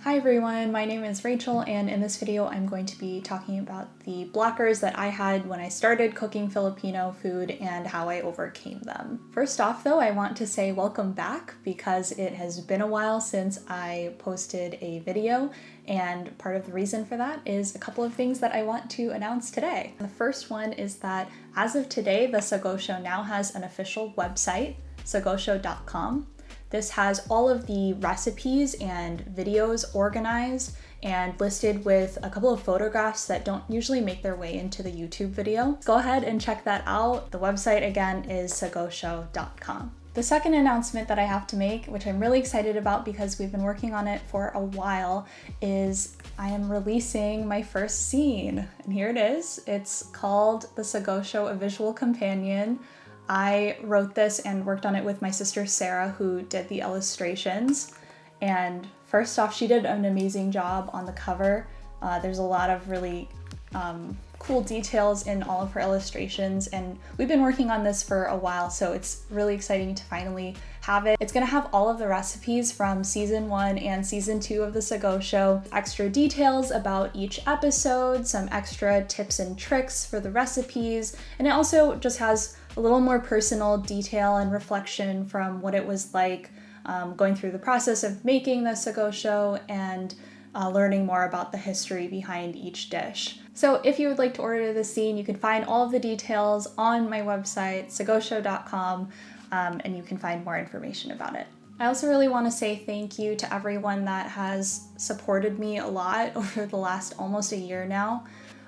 Hi everyone, my name is Rachel, and in this video I'm going to be talking about the blockers that I had when I started cooking Filipino food and how I overcame them. First off though, I want to say welcome back because it has been a while since I posted a video, and part of the reason for that is a couple of things that I want to announce today. The first one is that as of today, the Sago Show now has an official website, sagoshow.com. This has all of the recipes and videos organized and listed with a couple of photographs that don't usually make their way into the YouTube video. Go ahead and check that out. The website again is sagoshow.com. The second announcement that I have to make, which I'm really excited about because we've been working on it for a while, is I am releasing my first zine. And here it is. It's called The Sago Show, A Visual Companion. I wrote this and worked on it with my sister Sarah, who did the illustrations. And first off, she did an amazing job on the cover. There's a lot of really cool details in all of her illustrations, and we've been working on this for a while, so it's really exciting to finally have it. It's gonna have all of the recipes from season 1 and season 2 of the Sago Show, extra details about each episode, some extra tips and tricks for the recipes, and it also just has a little more personal detail and reflection from what it was like going through the process of making the Sago Show and learning more about the history behind each dish. So if you would like to order this zine, you can find all of the details on my website, sagoshow.com, and you can find more information about it. I also really want to say thank you to everyone that has supported me a lot over the last almost a year now.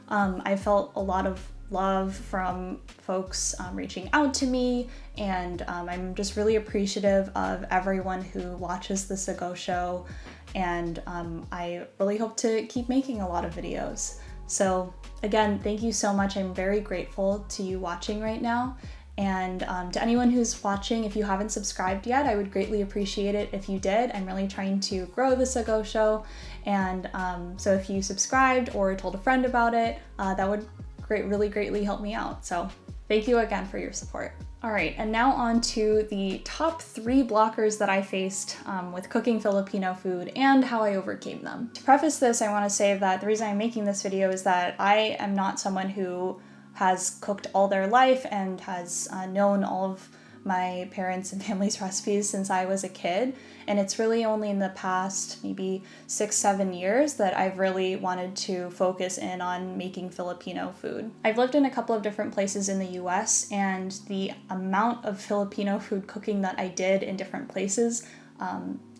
I felt a lot of love from folks reaching out to me, and I'm just really appreciative of everyone who watches the Sago Show, and I really hope to keep making a lot of videos. So again, thank you so much. I'm very grateful to you watching right now, and to anyone who's watching, if you haven't subscribed yet, I would greatly appreciate it if you did. I'm really trying to grow the Sago Show, and so if you subscribed or told a friend about it, that would really greatly help me out. So thank you again for your support. All right, and now on to the top 3 blockers that I faced with cooking Filipino food and how I overcame them. To preface this, I want to say that the reason I'm making this video is that I am not someone who has cooked all their life and has known all of my parents' and family's recipes since I was a kid, and it's really only in the past maybe 6-7 years that I've really wanted to focus in on making Filipino food. I've lived in a couple of different places in the US, and the amount of Filipino food cooking that I did in different places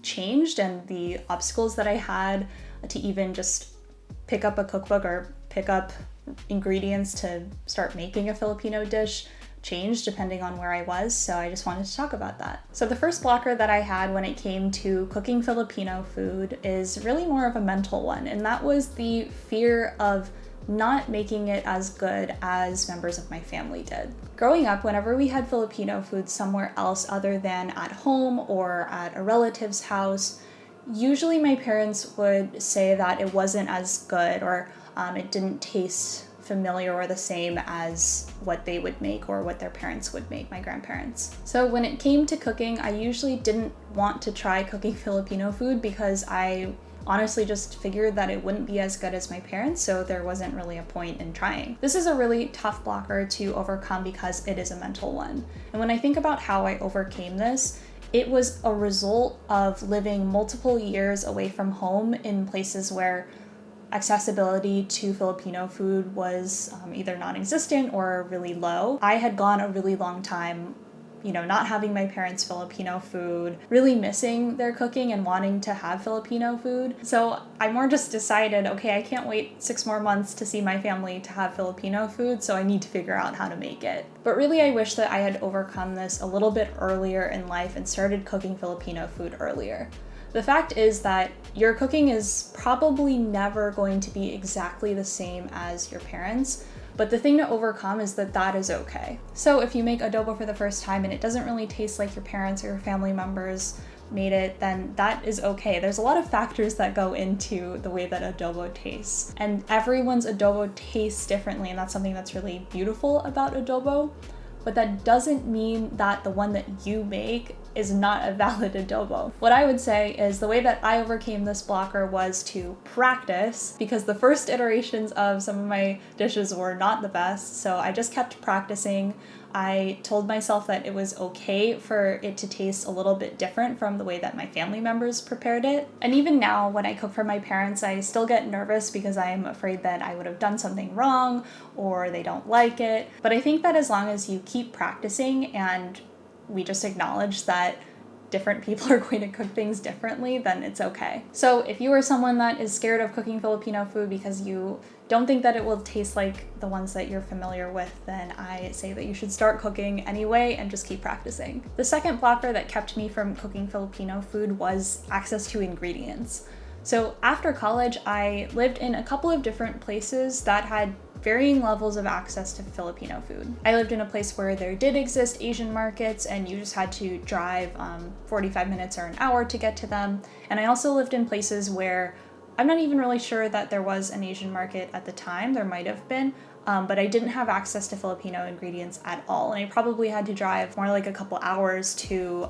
changed, and the obstacles that I had to even just pick up a cookbook or pick up ingredients to start making a Filipino dish changed depending on where I was, so I just wanted to talk about that. So the first blocker that I had when it came to cooking Filipino food is really more of a mental one, and that was the fear of not making it as good as members of my family did. Growing up, whenever we had Filipino food somewhere else other than at home or at a relative's house, usually my parents would say that it wasn't as good, or it didn't taste familiar or the same as what they would make or what their parents would make, my grandparents. So when it came to cooking, I usually didn't want to try cooking Filipino food because I honestly just figured that it wouldn't be as good as my parents, so there wasn't really a point in trying. This is a really tough blocker to overcome because it is a mental one. And when I think about how I overcame this, it was a result of living multiple years away from home in places where accessibility to Filipino food was either non-existent or really low. I had gone a really long time, not having my parents' Filipino food, really missing their cooking and wanting to have Filipino food. So I more just decided, okay, I can't wait 6 more months to see my family to have Filipino food, so I need to figure out how to make it. But really, I wish that I had overcome this a little bit earlier in life and started cooking Filipino food earlier. The fact is that your cooking is probably never going to be exactly the same as your parents, but the thing to overcome is that that is okay. So if you make adobo for the first time and it doesn't really taste like your parents or your family members made it, then that is okay. There's a lot of factors that go into the way that adobo tastes, and everyone's adobo tastes differently, and that's something that's really beautiful about adobo. But that doesn't mean that the one that you make is not a valid adobo. What I would say is the way that I overcame this blocker was to practice, because the first iterations of some of my dishes were not the best, so I just kept practicing. I told myself that it was okay for it to taste a little bit different from the way that my family members prepared it. And even now, when I cook for my parents, I still get nervous because I'm afraid that I would have done something wrong or they don't like it. But I think that as long as you keep practicing and we just acknowledge that different people are going to cook things differently, then it's okay. So if you are someone that is scared of cooking Filipino food because you don't think that it will taste like the ones that you're familiar with, then I say that you should start cooking anyway and just keep practicing. The second blocker that kept me from cooking Filipino food was access to ingredients. So after college, I lived in a couple of different places that had varying levels of access to Filipino food. I lived in a place where there did exist Asian markets and you just had to drive 45 minutes or an hour to get to them. And I also lived in places where I'm not even really sure that there was an Asian market at the time. There might have been, but I didn't have access to Filipino ingredients at all. And I probably had to drive more like a couple hours to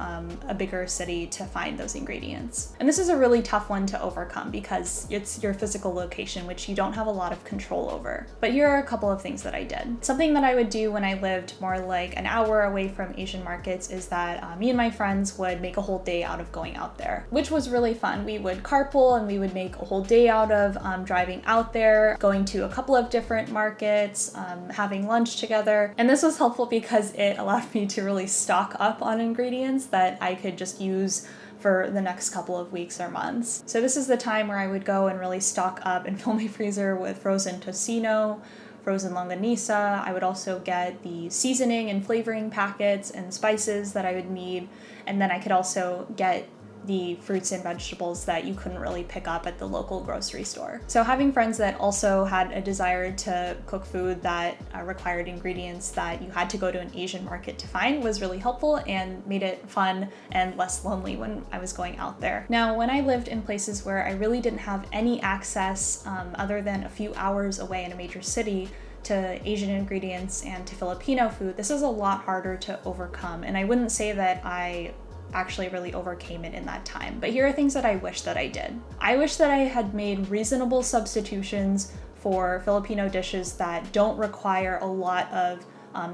a bigger city to find those ingredients. And this is a really tough one to overcome because it's your physical location, which you don't have a lot of control over. But here are a couple of things that I did. Something that I would do when I lived more like an hour away from Asian markets is that me and my friends would make a whole day out of going out there, which was really fun. We would carpool and we would make a whole day out of driving out there, going to a couple of different markets, having lunch together. And this was helpful because it allowed me to really stock up on ingredients that I could just use for the next couple of weeks or months. So this is the time where I would go and really stock up and fill my freezer with frozen tocino, frozen longanisa. I would also get the seasoning and flavoring packets and spices that I would need. And then I could also get the fruits and vegetables that you couldn't really pick up at the local grocery store. So having friends that also had a desire to cook food that required ingredients that you had to go to an Asian market to find was really helpful and made it fun and less lonely when I was going out there. Now, when I lived in places where I really didn't have any access other than a few hours away in a major city to Asian ingredients and to Filipino food, this is a lot harder to overcome. And I wouldn't say that I actually really overcame it in that time. But here are things that I wish that I did. I wish that I had made reasonable substitutions for Filipino dishes that don't require a lot of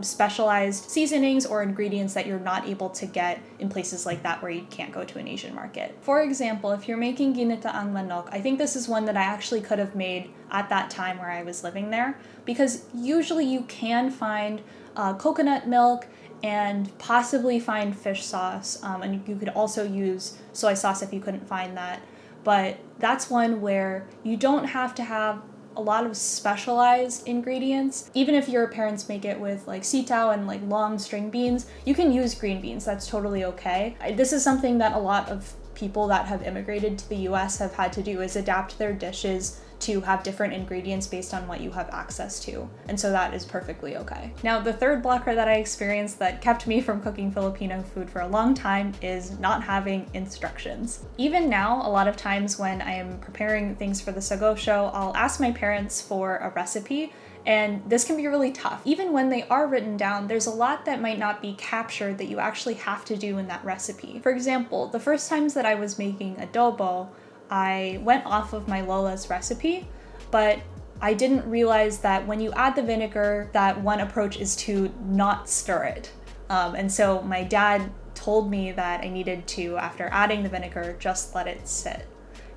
specialized seasonings or ingredients that you're not able to get in places like that where you can't go to an Asian market. For example, if you're making ginitaang manok, I think this is one that I actually could have made at that time where I was living there, because usually you can find coconut milk and possibly find fish sauce, and you could also use soy sauce if you couldn't find that. But that's one where you don't have to have a lot of specialized ingredients. Even if your parents make it with like sitaw and like long string beans, you can use green beans. That's totally okay. This is something that a lot of people that have immigrated to the US have had to do, is adapt their dishes to have different ingredients based on what you have access to. And so that is perfectly okay. Now, the third blocker that I experienced that kept me from cooking Filipino food for a long time is not having instructions. Even now, a lot of times when I am preparing things for the Sago Show, I'll ask my parents for a recipe, and this can be really tough. Even when they are written down, there's a lot that might not be captured that you actually have to do in that recipe. For example, the first times that I was making adobo, I went off of my Lola's recipe, but I didn't realize that when you add the vinegar, that one approach is to not stir it. And so my dad told me that I needed to, after adding the vinegar, just let it sit.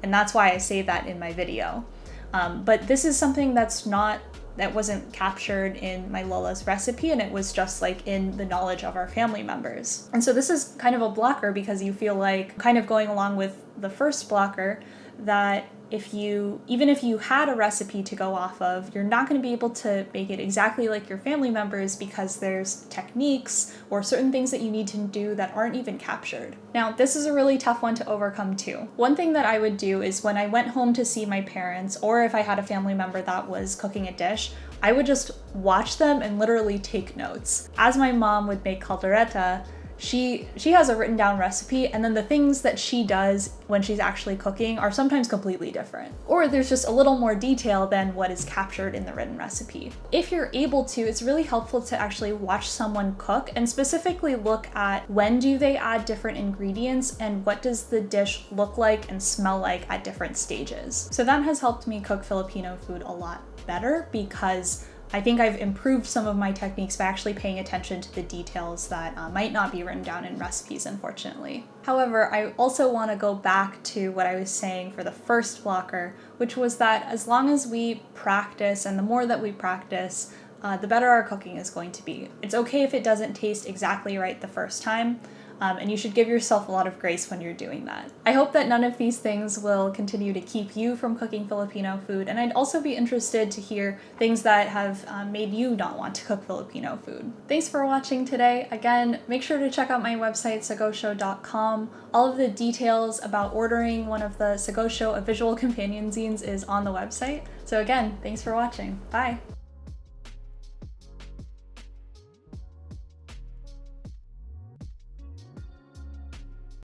And that's why I say that in my video. But this is something that wasn't captured in my Lola's recipe, and it was just like in the knowledge of our family members. And so this is kind of a blocker because you feel like, kind of going along with the first blocker, that even if you had a recipe to go off of, you're not going to be able to make it exactly like your family members because there's techniques or certain things that you need to do that aren't even captured. Now, this is a really tough one to overcome too. One thing that I would do is when I went home to see my parents, or if I had a family member that was cooking a dish, I would just watch them and literally take notes. As my mom would make caldereta, she has a written down recipe, and then the things that she does when she's actually cooking are sometimes completely different. Or there's just a little more detail than what is captured in the written recipe. If you're able to, it's really helpful to actually watch someone cook and specifically look at when do they add different ingredients and what does the dish look like and smell like at different stages. So that has helped me cook Filipino food a lot better, because I think I've improved some of my techniques by actually paying attention to the details that might not be written down in recipes, unfortunately. However, I also want to go back to what I was saying for the first blocker, which was that as long as we practice, and the more that we practice, the better our cooking is going to be. It's okay if it doesn't taste exactly right the first time, and you should give yourself a lot of grace when you're doing that. I hope that none of these things will continue to keep you from cooking Filipino food, and I'd also be interested to hear things that have made you not want to cook Filipino food. Thanks for watching today. Again, make sure to check out my website, sagoshow.com. All of the details about ordering one of the Sago Show, a visual companion zines, is on the website. So again, thanks for watching. Bye!